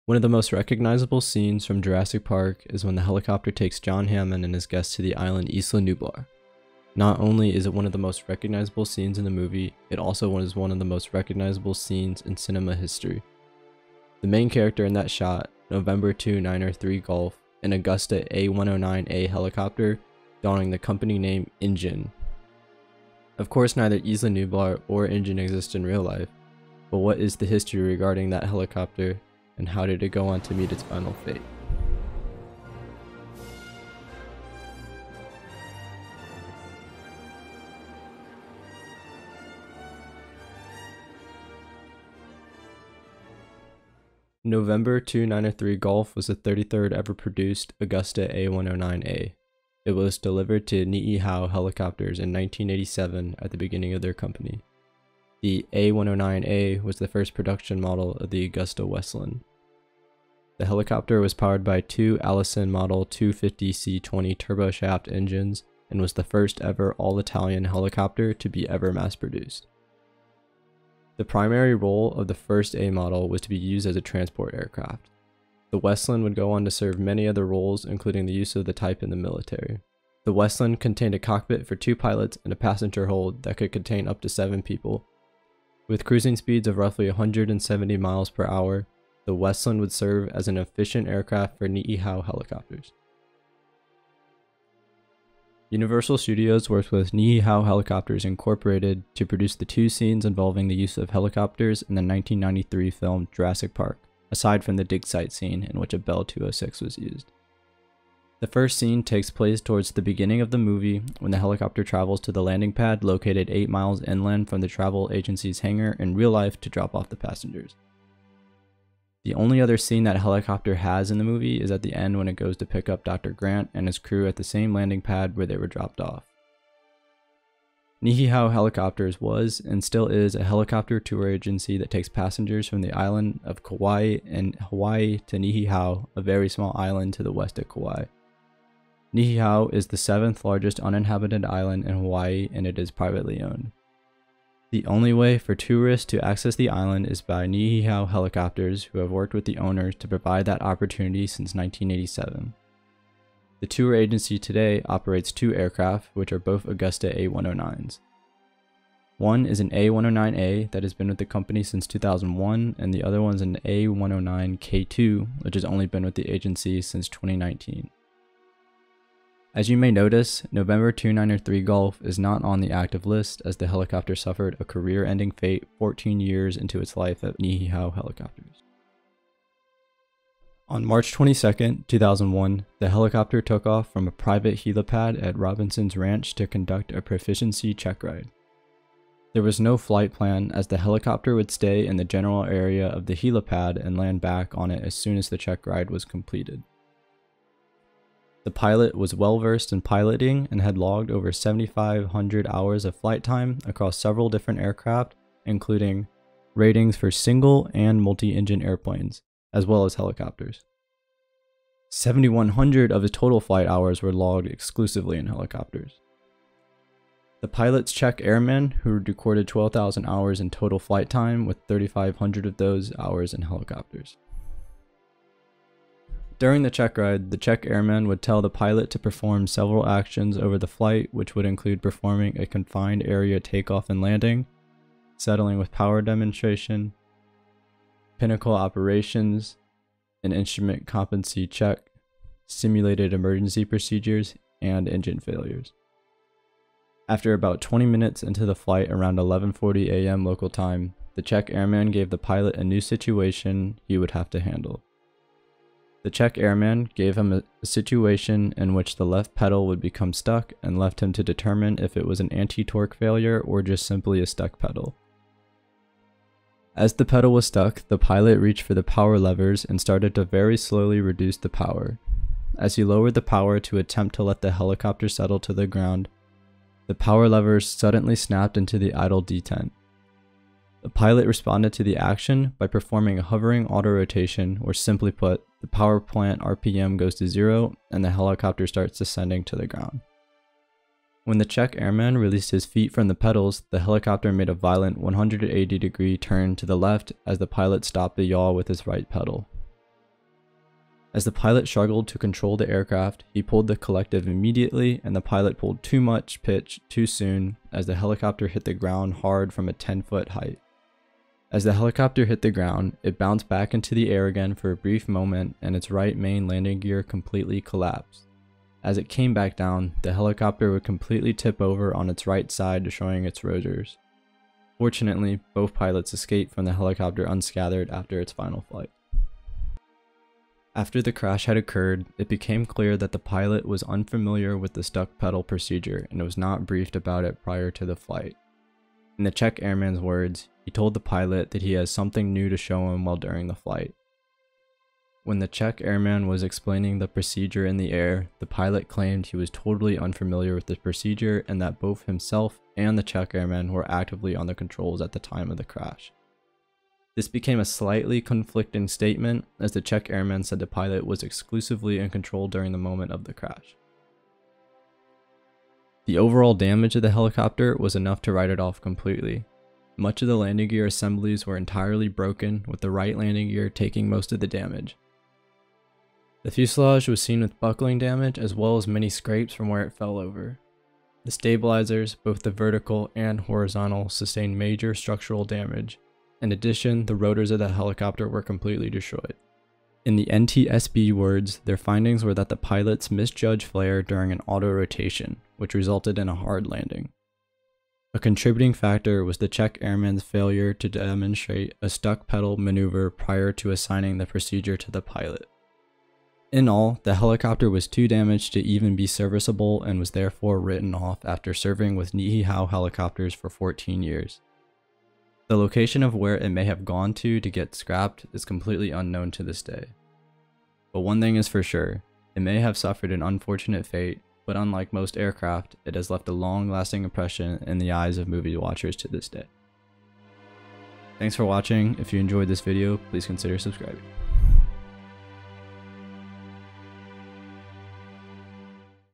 One of the most recognizable scenes from Jurassic Park is when the helicopter takes John Hammond and his guests to the island Isla Nublar. Not only is it one of the most recognizable scenes in the movie, it also was one of the most recognizable scenes in cinema history. The main character in that shot, November 293 Golf, an Augusta A109A helicopter, donning the company name Engine. Of course, neither Isla Nublar or Engine exist in real life, but what is the history regarding that helicopter, and how did it go on to meet its final fate? November 293 Golf was the 33rd ever produced Augusta A109A. It was delivered to Niihau Helicopters in 1987 at the beginning of their company. The A109A was the first production model of the Augusta Westland. The helicopter was powered by two Allison Model 250C20 turboshaft engines and was the first ever all-Italian helicopter to be ever mass-produced. The primary role of the first A model was to be used as a transport aircraft. The Westland would go on to serve many other roles, including the use of the type in the military. The Westland contained a cockpit for 2 pilots and a passenger hold that could contain up to 7 people. With cruising speeds of roughly 170 miles per hour, the Westland would serve as an efficient aircraft for Niihau helicopters. Universal Studios worked with Niihau Helicopters Incorporated to produce the 2 scenes involving the use of helicopters in the 1993 film Jurassic Park, aside from the dig site scene in which a Bell 206 was used. The first scene takes place towards the beginning of the movie when the helicopter travels to the landing pad located 8 miles inland from the travel agency's hangar in real life to drop off the passengers. The only other scene that helicopter has in the movie is at the end when it goes to pick up Dr. Grant and his crew at the same landing pad where they were dropped off. Niihau Helicopters was, and still is, a helicopter tour agency that takes passengers from the island of Kauai and Hawaii to Niihau, a very small island to the west of Kauai. Niihau is the 7th largest uninhabited island in Hawaii and it is privately owned. The only way for tourists to access the island is by Niihau Helicopters, who have worked with the owners to provide that opportunity since 1987. The tour agency today operates 2 aircraft, which are both Augusta A109s. One is an A109A that has been with the company since 2001, and the other one's an A109K2, which has only been with the agency since 2019. As you may notice, November 293 Golf is not on the active list as the helicopter suffered a career-ending fate 14 years into its life at Niihau Helicopters. On March 22, 2001, the helicopter took off from a private helipad at Robinson's Ranch to conduct a proficiency check ride. There was no flight plan as the helicopter would stay in the general area of the helipad and land back on it as soon as the check ride was completed. The pilot was well versed in piloting and had logged over 7,500 hours of flight time across several different aircraft, including ratings for single and multi-engine airplanes, as well as helicopters. 7,100 of his total flight hours were logged exclusively in helicopters. The pilot's check airman, who recorded 12,000 hours in total flight time, with 3,500 of those hours in helicopters. During the check ride, the check airman would tell the pilot to perform several actions over the flight, which would include performing a confined area takeoff and landing, settling with power demonstration, pinnacle operations, an instrument competency check, simulated emergency procedures, and engine failures. After about 20 minutes into the flight around 11:40 a.m. local time, the check airman gave the pilot a new situation he would have to handle. The check airman gave him a situation in which the left pedal would become stuck and left him to determine if it was an anti-torque failure or just simply a stuck pedal. As the pedal was stuck, the pilot reached for the power levers and started to very slowly reduce the power. As he lowered the power to attempt to let the helicopter settle to the ground, the power levers suddenly snapped into the idle detent. The pilot responded to the action by performing a hovering auto-rotation, or simply put, the power plant RPM goes to 0 and the helicopter starts descending to the ground. When the check airman released his feet from the pedals, the helicopter made a violent 180-degree turn to the left as the pilot stopped the yaw with his right pedal. As the pilot struggled to control the aircraft, he pulled the collective immediately, and the pilot pulled too much pitch too soon as the helicopter hit the ground hard from a 10-foot height. As the helicopter hit the ground, it bounced back into the air again for a brief moment, and its right main landing gear completely collapsed. As it came back down, the helicopter would completely tip over on its right side, destroying its rotors. Fortunately, both pilots escaped from the helicopter unscathed after its final flight. After the crash had occurred, it became clear that the pilot was unfamiliar with the stuck pedal procedure and was not briefed about it prior to the flight. In the Czech airman's words, he told the pilot that he has something new to show him while during the flight. When the Czech airman was explaining the procedure in the air, the pilot claimed he was totally unfamiliar with the procedure and that both himself and the Czech airman were actively on the controls at the time of the crash. This became a slightly conflicting statement, as the Czech airman said the pilot was exclusively in control during the moment of the crash. The overall damage of the helicopter was enough to write it off completely. Much of the landing gear assemblies were entirely broken, with the right landing gear taking most of the damage. The fuselage was seen with buckling damage as well as many scrapes from where it fell over. The stabilizers, both the vertical and horizontal, sustained major structural damage. In addition, the rotors of the helicopter were completely destroyed. In the NTSB words, their findings were that the pilots misjudged flare during an auto rotation, which resulted in a hard landing. A contributing factor was the Czech airman's failure to demonstrate a stuck pedal maneuver prior to assigning the procedure to the pilot. In all, the helicopter was too damaged to even be serviceable and was therefore written off after serving with Niihau helicopters for 14 years. The location of where it may have gone to get scrapped is completely unknown to this day. But one thing is for sure, it may have suffered an unfortunate fate, but unlike most aircraft, it has left a long-lasting impression in the eyes of movie watchers to this day. Thanks for watching. If you enjoyed this video, please consider subscribing.